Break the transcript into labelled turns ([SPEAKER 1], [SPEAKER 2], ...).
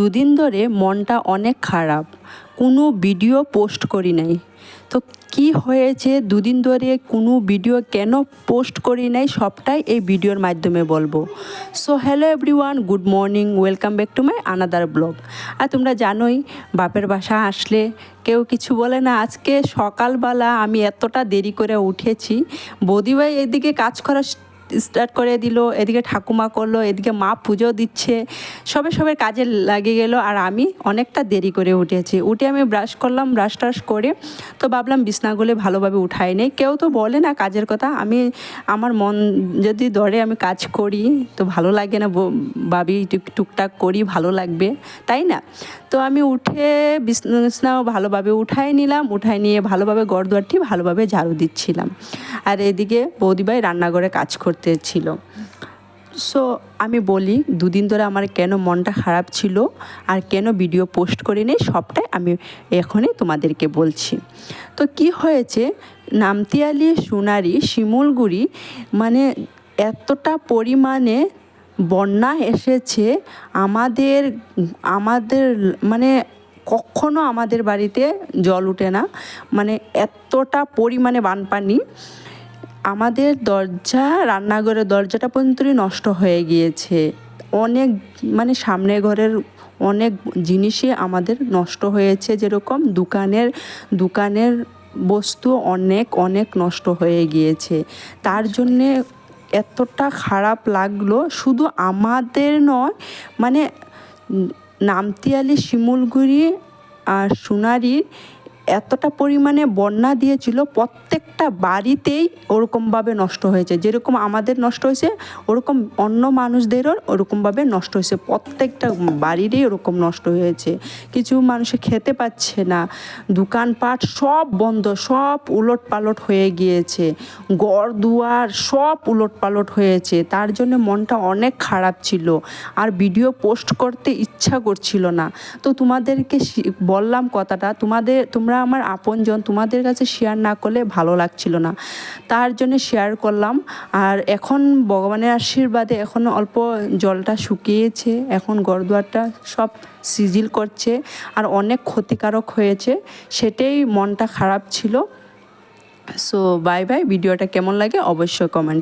[SPEAKER 1] দুদিন ধরে মনটা অনেক খারাপ, কোনো ভিডিও পোস্ট করি নাই। তো কি হয়েছে, দুদিন ধরে কোনো ভিডিও কেন পোস্ট করি নাই সবটাই এই ভিডিওর মাধ্যমে বলবো। So hello everyone, good morning, welcome back to my another blog. আর তোমরা জানোই বাপের বাসা আসলে কেউ কিছু বলে না। আজকে সকালবেলা আমি এতটা দেরি করে উঠেছি, বৌদিভাই এদিকে কাজ করা স্টার্ট করে দিল, এদিকে ঠাকুমা করলো, এদিকে মা পুজো দিচ্ছে, সবে কাজে লাগে গেল। আর আমি অনেকটা দেরি করে উঠেছি। উঠে আমি ব্রাশ করলাম, ব্রাশ টাশ করে তো ভাবলাম বিছনাগুলো ভালোভাবে উঠাই নেই। কেউ তো বলে না কাজের কথা, আমার মন যদি ধরে আমি কাজ করি তো ভালো লাগে না, ভাবি টুকটাক করি ভালো লাগবে, তাই না? তো আমি উঠে বিছনাও ভালোভাবে উঠাই নিলাম, উঠাই নিয়ে ভালোভাবে ঘরদুয়ারটি ভালোভাবে ঝাড়ু দিচ্ছিলাম। আর এদিকে বৌদিভাই রান্নাঘরে কাজ করতে ছিল। সো আমি বলি দুদিন ধরে আমার কেন মনটা খারাপ ছিল আর কেন ভিডিও পোস্ট করিনি সবটাই আমি এখনই তোমাদেরকে বলছি। তো কি হয়েছে, নামতিয়ালি, সোনারি, শিমুলগুড়ি মানে এতটা পরিমাণে বন্যা এসেছে, আমাদের আমাদের মানে কখনো আমাদের বাড়িতে জল উঠে না, মানে এতটা পরিমাণে বানপানি। আমাদের রান্নাঘরের দরজাটা পর্যন্ত নষ্ট হয়ে গিয়েছে। অনেক মানে সামনের ঘরের অনেক জিনিসই আমাদের নষ্ট হয়েছে, যেরকম দোকানের বস্তু অনেক নষ্ট হয়ে গিয়েছে। তার জন্যে এতটা খারাপ লাগলো, শুধু আমাদের নয়, মানে নামতিয়ালি, শিমুলগুড়ি আর সোনারি এতটা পরিমাণে বন্যা দিয়েছিল, প্রত্যেকটা বাড়িতেই ওরকমভাবে নষ্ট হয়েছে। যেরকম আমাদের নষ্ট হয়েছে ওরকম অন্য মানুষদেরও ওরকমভাবে নষ্ট হয়েছে, প্রত্যেকটা বাড়িরই ওরকম নষ্ট হয়েছে। কিছু মানুষে খেতে পাচ্ছে না, দোকানপাট সব বন্ধ, সব উলটপালট হয়ে গিয়েছে, ঘর দুয়ার সব উলটপালট হয়েছে। তার জন্য মনটা অনেক খারাপ ছিল, আর ভিডিও পোস্ট করতে ইচ্ছা করছিল না। তো তোমাদেরকে বললাম কথাটা, তোমরা আমার আপনজন, তোমাদের কাছে শেয়ার না করলে ভালো লাগছিল না, তার জন্য শেয়ার করলাম। আর এখন ভগবানের আশীর্বাদে এখন অল্প জলটা শুকিয়েছে, এখন ঘরদুয়ারটা সব সিজিল করছে, আর অনেক ক্ষতিকারক হয়েছে, সেটাই মনটা খারাপ ছিল। So bye bye. ভিডিওটা কেমন লাগে অবশ্যই কমেন্ট